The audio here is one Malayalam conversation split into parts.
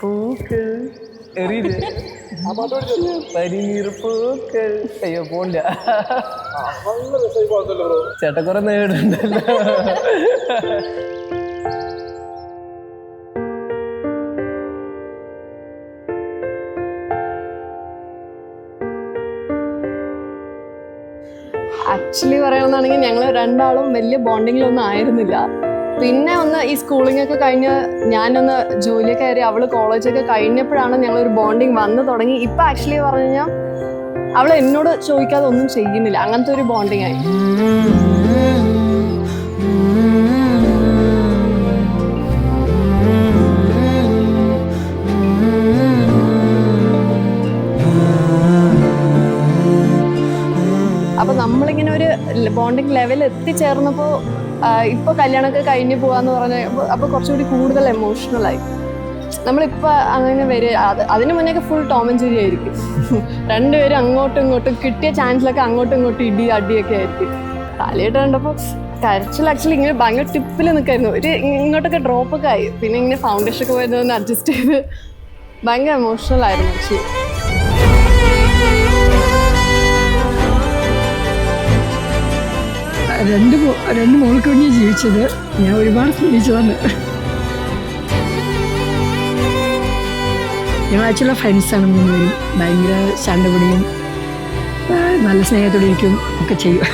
പൂക്കൾ പനിനീർപ്പൂക്കൾ. അയ്യോ പോണ്ട ചേട്ടൻ കുറെ നേടുണ്ടല്ലോ. ആക്ച്വലി പറയണമെന്നാണെങ്കിൽ ഞങ്ങൾ രണ്ടാളും വലിയ ബോണ്ടിങ്ങിലൊന്നും ആയിരുന്നില്ല. പിന്നെ ഒന്ന് ഈ സ്കൂളിംഗ് ഒക്കെ കഴിഞ്ഞ് ഞാനൊന്ന് ജോലിയൊക്കെ കയറി അവള് കോളേജൊക്കെ കഴിഞ്ഞപ്പോഴാണ് ഞങ്ങളൊരു ബോണ്ടിങ് വന്ന് തുടങ്ങി. ഇപ്പം ആക്ച്വലി പറഞ്ഞു കഴിഞ്ഞാൽ അവൾ എന്നോട് ചോദിക്കാതെ ഒന്നും ചെയ്യുന്നില്ല, അങ്ങനത്തെ ഒരു ബോണ്ടിങ് ആയി. അപ്പൊ നമ്മളിങ്ങനെ ഒരു ബോണ്ടിങ് ലെവൽ എത്തിച്ചേർന്നപ്പോൾ ഇപ്പൊ കല്യാണമൊക്കെ കഴിഞ്ഞ് പോവാന്ന് പറഞ്ഞപ്പോൾ അപ്പൊ കുറച്ചുകൂടി കൂടുതൽ എമോഷണലായി. നമ്മളിപ്പോൾ അങ്ങനെ വരെ അതിന് മുന്നേയൊക്കെ ഫുൾ ടോം ആൻഡ് ജെറി ആയിരിക്കും. രണ്ടുപേരും അങ്ങോട്ടും ഇങ്ങോട്ടും കിട്ടിയ ചാൻസിലൊക്കെ അങ്ങോട്ടും ഇങ്ങോട്ടും അടിയൊക്കെ ആയിരിക്കും. കാലിയായിട്ട് കണ്ടപ്പോൾ കരച്ചിൽ ആക്ച്വലി ഇങ്ങനെ ഭയങ്കര ടിപ്പിൽ നിൽക്കായിരുന്നു. ഒരു ഇങ്ങോട്ടൊക്കെ ഡ്രോപ്പൊക്കെ ആയി. പിന്നെ ഇങ്ങനെ ഫൗണ്ടേഷൻ ഒക്കെ വരുന്നതൊന്ന് അഡ്ജസ്റ്റ് ചെയ്ത് ഭയങ്കര എമോഷണൽ ആയിരുന്നു ആക്ച്വലി. രണ്ട് മോൾക്ക് വേണ്ടി ജീവിച്ചത്. ഞാൻ ഒരുപാട് സ്നേഹിച്ചതാണ്. ഞങ്ങൾ ആക്ച്വലി ഫ്രണ്ട്സാണ് മൂന്നുപേരും. ഭയങ്കര ചണ്ടപിടിയും നല്ല സ്നേഹത്തോടെ ഇരിക്കും ഒക്കെ ചെയ്യും.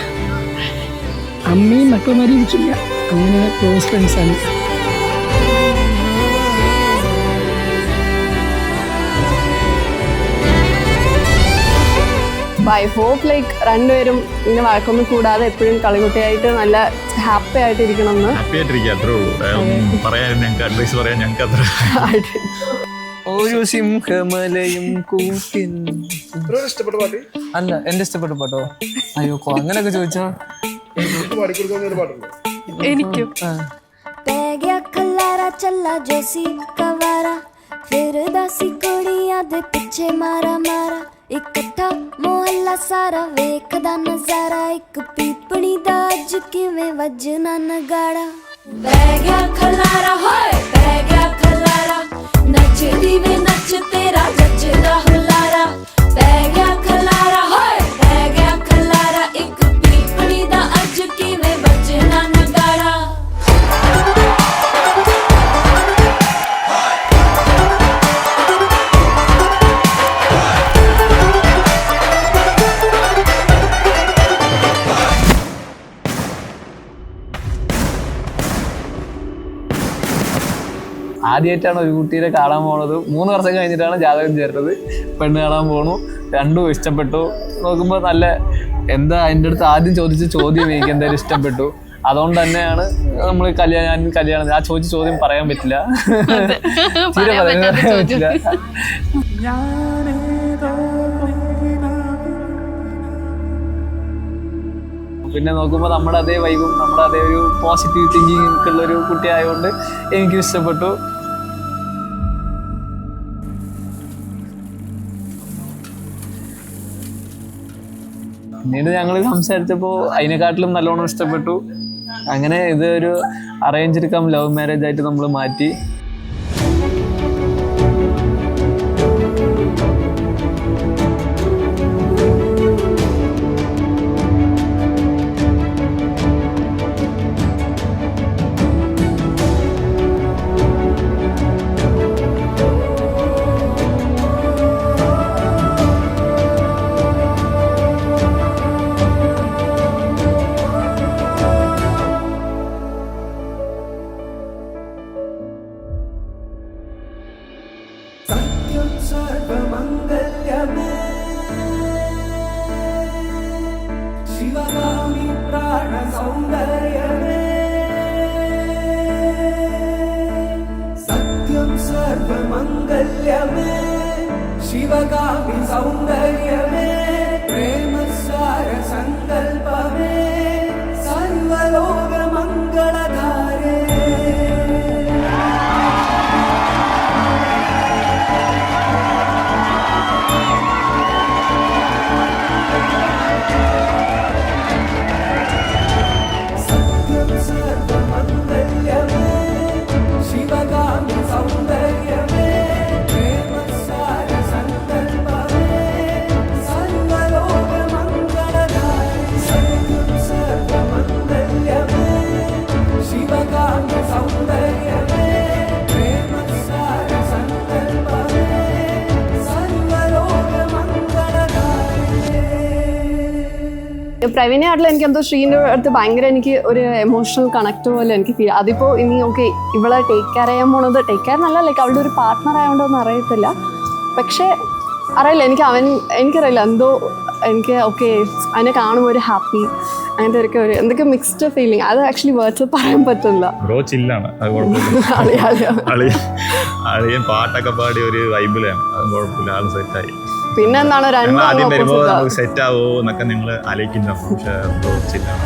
അമ്മയും മക്കളുമാരും ഇരിക്കില്ല, അങ്ങനെ ക്ലോസ് ഫ്രണ്ട്സാണ്. ഐ ഹോപ്പ് ലൈക്ക് രണ്ടുപേരും ഇങ്ങനെ വഴക്കൊന്നും കൂടാതെ എപ്പോഴും കളികുട്ടിയായിട്ട് നല്ല ഹാപ്പി ആയിട്ട് ഇരിക്കണം എന്ന്. ഒരു സിംഹമലയും കൂട്ടിൻ. അല്ല എന്റെ ഇഷ്ടപ്പെട്ട പാട്ടോ. അയ്യോ അങ്ങനെയൊക്കെ ചോദിച്ചോ. എനിക്കും इकट्ठा मोहल्ला सारा वेखदा नजारा एक पीपणी दा अज किवें वजना नगाड़ा बह गया खलारा होए बह गया खलारा नचदी वे नच तेरा जचदा हुलारा बह गया खलारा होए बह गया खलारा एक पीपणी दा अज किवें वजना नगाड़ा ആദ്യമായിട്ടാണ് ഒരു കുട്ടീനെ കാണാൻ പോണത്. 3 വർഷം കഴിഞ്ഞിട്ടാണ് ജാതകം ചേർത്തത്. പെണ്ണ് കാണാൻ പോണു, രണ്ടും ഇഷ്ടപ്പെട്ടു. നോക്കുമ്പോൾ നല്ല എന്താ എൻ്റെ അടുത്ത് ആദ്യം ചോദിച്ച ചോദ്യം എനിക്ക് എന്തായാലും ഇഷ്ടപ്പെട്ടു. അതുകൊണ്ട് തന്നെയാണ് നമ്മൾ കല്യാണം ആ ചോദിച്ച ചോദ്യം പറയാൻ പറ്റില്ല, തീരെ പറയാൻ പറ്റില്ല. പിന്നെ നോക്കുമ്പോൾ നമ്മുടെ അതേ വൈബും നമ്മുടെ അതേ ഒരു പോസിറ്റീവ് തിങ്കിങ് ഉള്ളൊരു കുട്ടി ആയതുകൊണ്ട് എനിക്കും ഇഷ്ടപ്പെട്ടു. പിന്നീട് ഞങ്ങൾ സംസാരിച്ചപ്പോൾ അതിനെക്കാട്ടിലും നല്ലോണം ഇഷ്ടപ്പെട്ടു. അങ്ങനെ ഇത് ഒരു അറേഞ്ച്ഡ് കം ലവ് മാരേജ് ആയിട്ട് നമ്മൾ മാറ്റി. शिवगामि सौन्दर्यमे प्रेमसार सङ्कल्पमे सर्वलोकमङ्गलधारे सत्यं सर्वमङ्गल्यमे शिवगामि सौन्दर्यमे പ്രവീണയായിട്ടുള്ള എനിക്ക് എന്തോ ശ്രീൻ്റെ അടുത്ത് ഭയങ്കര എനിക്ക് ഒരു എമോഷണൽ കണക്ട് പോലെ എനിക്ക് ഫീൽ. അതിപ്പോൾ ഇനി ഓക്കെ ഇവളെ ടേക്ക് കെയർ ചെയ്യാൻ പോണത്, ടേക്ക് കെയർ നല്ല ലൈക്ക് അവളുടെ ഒരു പാർട്ട്ണർ ആയതുകൊണ്ടൊന്നും അറിയത്തില്ല. പക്ഷേ അറിയില്ല, എനിക്കറിയില്ല എന്തോ എനിക്ക് ഓക്കെ അതിനെ കാണുമ്പോൾ ഒരു ഹാപ്പി അങ്ങനത്തെ ഒക്കെ ഒരു എന്തൊക്കെ മിക്സ്ഡ് ഫീലിംഗ്. അത് ആക്ച്വലി വേർഡ്സ് പറയാൻ പറ്റില്ല. ബ്രോ ചില്ലാണ്, അത് കുഴപ്പമില്ല. അളിയൻ പാട്ടൊക്കെ പാടി ഒരു വൈബിലാണ്, അത് കുഴപ്പമില്ല, ആൾ സെറ്റായി. പിന്നെ എന്താണ് ആദ്യം വരുമ്പോൾ നമുക്ക് സെറ്റ് ആവോ എന്നൊക്കെ നിങ്ങൾ ആലോചിക്കുന്നു, പക്ഷേ ബ്രോ ചില്ലാണ്.